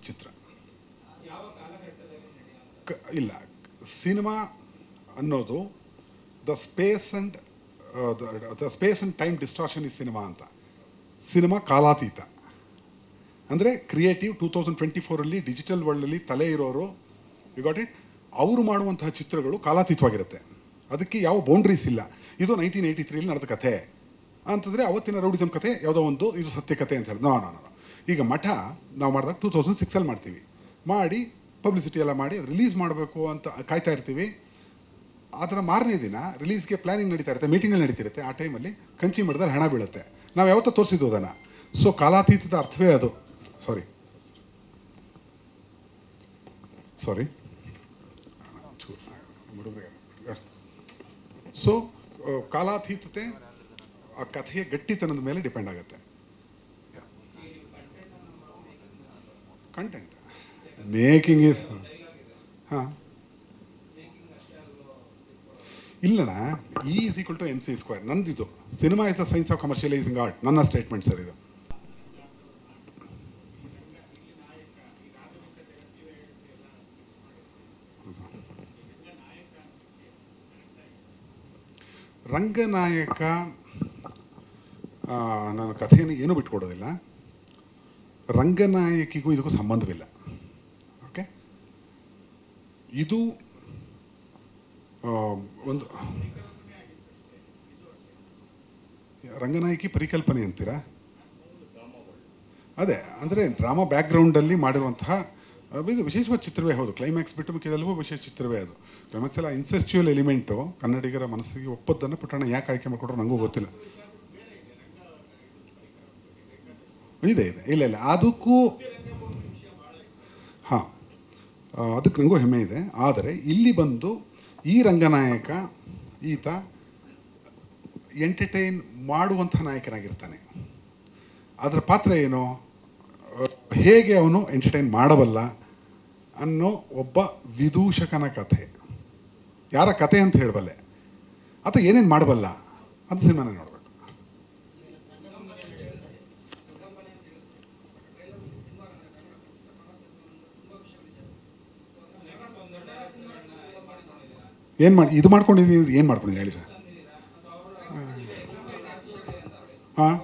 ಚಿತ್ರ. ಇಲ್ಲ, ಸಿನಿಮಾ ಅನ್ನೋದು the space and time distortion is cinema ಅಂತ. ಸಿನಿಮಾ ಕಾಲಾತೀತ ಅಂದರೆ ಕ್ರಿಯೇಟಿವ್ 2024 ಡಿಜಿಟಲ್ ವರ್ಲ್ಡಲ್ಲಿ ತಲೆ ಇರೋರು, ಯು ಗಾಟ್ ಇಟ್, ಅವರು ಮಾಡುವಂತಹ ಚಿತ್ರಗಳು ಕಾಲಾತೀತವಾಗಿರುತ್ತೆ. ಅದಕ್ಕೆ ಯಾವ ಬೌಂಡ್ರೀಸ್ ಇಲ್ಲ. ಇದು 1983 ನಡೆದ ಕಥೆ ಅಂತಂದರೆ ಅವತ್ತಿನ ರೌಡಿಸಮ್ ಕಥೆ ಯಾವುದೋ ಒಂದು, ಇದು ಸತ್ಯ ಕಥೆ ಅಂತ ಹೇಳಿ ನೋ. ಈಗ ಮಠ ನಾವು ಮಾಡಿದಾಗ 2006 ಮಾಡ್ತೀವಿ, ಮಾಡಿ ಪಬ್ಲಿಸಿಟಿ ಎಲ್ಲ ಮಾಡಿ ಅದು ರಿಲೀಸ್ ಮಾಡಬೇಕು ಅಂತ ಕಾಯ್ತಾ ಇರ್ತೀವಿ. ಅದರ ಮಾರನೇ ದಿನ ರಿಲೀಸ್ಗೆ ಪ್ಲ್ಯಾನಿಂಗ್ ನಡೀತಾ ಇರುತ್ತೆ, ಮೀಟಿಂಗ್ಗಳು ನಡೀತಿರುತ್ತೆ. ಆ ಟೈಮಲ್ಲಿ ಕಂಚಿ ಮಠದಲ್ಲಿ ಹಣ ಬೀಳುತ್ತೆ. ನಾವು ಯಾವತ್ತೂ ತೋರಿಸಿದ್ದು ಅದನ್ನು. ಸೊ ಕಾಲಾತೀತದ ಅರ್ಥವೇ ಅದು. ಸಾರಿ ಸೊ ಕಾಲಾತೀತತೆ ಆ ಕಥೆಯ ಗಟ್ಟಿತನದ ಮೇಲೆ ಡಿಪೆಂಡ್ ಆಗುತ್ತೆ. ಕಂಟೆಂಟ್ ಮೇಕಿಂಗ್ ಈಸ್ ಹಾಂ ಇಲ್ಲಣ್ಣ, E = MC². ನಂದಿದು cinema is the science of commercializing art, ನನ್ನ ಸ್ಟೇಟ್ಮೆಂಟ್ ಸರ್ ಇದು. ರಂಗನಾಯಕ ನನ್ನ ಕಥೆಯನ್ನು ಏನೂ ಬಿಟ್ಕೊಡೋದಿಲ್ಲ. ರಂಗನಾಯಕಿಗೂ ಇದಕ್ಕೂ ಸಂಬಂಧವಿಲ್ಲ. ಓಕೆ, ಇದು ಒಂದು ರಂಗನಾಯಕಿ ಪರಿಕಲ್ಪನೆ ಅಂತೀರಾ? ಅದೇ ಅಂದರೆ ಡ್ರಾಮಾ ಬ್ಯಾಕ್ಗ್ರೌಂಡಲ್ಲಿ ಮಾಡಿರುವಂತಹ ಇದು ವಿಶೇಷವಾದ ಚಿತ್ರವೇ ಹೌದು. ಕ್ಲೈಮ್ಯಾಕ್ಸ್ ಬಿಟ್ಟು ಮಿಕ್ಕಿದೆಲ್ಲವೂ ವಿಶೇಷ ಚಿತ್ರವೇ ಅದು. ಕ್ಲೈಮ್ಯಾಕ್ಸ್ ಎಲ್ಲ ಇನ್ಸೆಸ್ಚುವಲ್ ಎಲಿಮೆಂಟು ಕನ್ನಡಿಗರ ಮನಸ್ಸಿಗೆ ಒಪ್ಪದ್ದನ್ನು ಪುಟ್ಟಣ ಯಾಕೆ ಆಯ್ಕೆ ಮಾಡಿಕೊಟ್ರು ನನಗೂ ಗೊತ್ತಿಲ್ಲ. ಇದೆ ಇಲ್ಲ ಅದಕ್ಕೂ ಹಾಂ, ಅದಕ್ಕೆ ನನಗೂ ಹೆಮ್ಮೆ ಇದೆ. ಆದರೆ ಇಲ್ಲಿ ಬಂದು ಈ ರಂಗನಾಯಕ ಈತ ಎಂಟರ್ಟೈನ್ ಮಾಡುವಂಥ ನಾಯಕನಾಗಿರ್ತಾನೆ. ಅದರ ಪಾತ್ರ ಏನು, ಹೇಗೆ ಅವನು ಎಂಟರ್ಟೈನ್ ಮಾಡಬಲ್ಲ ಅನ್ನೋ ಒಬ್ಬ ವಿದೂಷಕನ ಕಥೆ. ಯಾರ ಕಥೆ ಅಂತ ಹೇಳಬಲ್ಲೆ, ಆತ ಏನೇನು ಮಾಡಬಲ್ಲ ಅಂತ ಸಿನಿಮಾನೇ ನೋಡಬೇಕು. ಇದು ಮಾಡ್ಕೊಂಡಿದ್ದೀನಿ, ಏನು ಮಾಡ್ಕೊಂಡಿದ್ದೀನಿ ಹೇಳಿ ಸರ್? ಹಾಂ,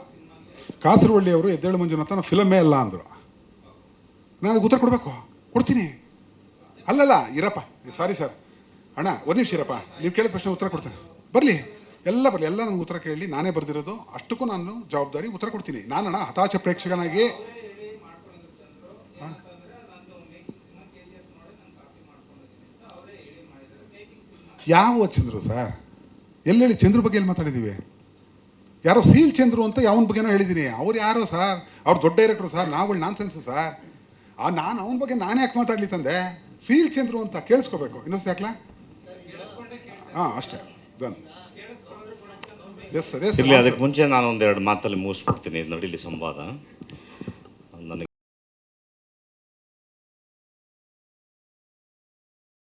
ಕಾಸರವಳ್ಳಿಯವರು ಎದ್ದೇಳು ಮಂಜುನಾಥ ಫಿಲಮೇ ಅಲ್ಲ ಅಂದರು. ನಾನು ಅದಕ್ಕೆ ಉತ್ತರ ಕೊಡ್ತೀನಿ. ಅಲ್ಲಲ್ಲ ಇರಪ್ಪ, ಸಾರಿ ಸರ್, ಅಣ್ಣ ಒಂದು ನಿಮಿಷ ಇರಪ್ಪ, ನೀವು ಕೇಳಿದ ಪ್ರಶ್ನೆ ಉತ್ತರ ಕೊಡ್ತೇನೆ. ಬರಲಿ, ಎಲ್ಲ ನನಗೆ ಉತ್ತರ ಕೇಳಿ, ನಾನೇ ಬರೆದಿರೋದು, ಅಷ್ಟಕ್ಕೂ ನಾನು ಜವಾಬ್ದಾರಿ, ಉತ್ತರ ಕೊಡ್ತೀನಿ. ನಾನಣ್ಣ ಹತಾಶ ಪ್ರೇಕ್ಷಕನಾಗಿ ಯಾವ ಚಂದ್ರು ಸರ್, ಎಲ್ಲೇಳಿ ಚಂದ್ರ ಬಗ್ಗೆ ಎಲ್ಲಿ ಮಾತಾಡಿದ್ದೀವಿ? ಯಾರೋ ಸೀಲ್ ಚಂದ್ರು ಅಂತ ಯಾವನ ಬಗ್ಗೆನೋ ಹೇಳಿದ್ದೀನಿ. ಅವ್ರು ಯಾರೋ ಸರ್, ಅವ್ರು ದೊಡ್ಡ ಡೈರೆಕ್ಟ್ರು ಸರ್, ನಾವುಗಳು ನಾನ್ ಸೆನ್ಸು ಸರ್. ನಾನು ಅವನ ಬಗ್ಗೆ ನಾನೇ ಯಾಕೆ ಮಾತಾಡ್ಲಿ ತಂದೆ? ಸೀಲ್ ಚಂದ್ರು ಅಂತ ಕೇಳಿಸ್ಕೋಬೇಕು. ಇನ್ನೊಂದು ಯಾಕಲಾ? ಹಾಂ ಅಷ್ಟೇ, ಡನ್. Yes sir, S. ಇಲ್ಲಿ ಅದಕ್ಕೆ ಮುಂಚೆ ನಾನು ಒಂದೆರಡು ಮಾತಲ್ಲಿ ಮುಗಿಸ್ಬಿಡ್ತೀನಿ, ನಡೀಲಿ ಸಂವಾದ.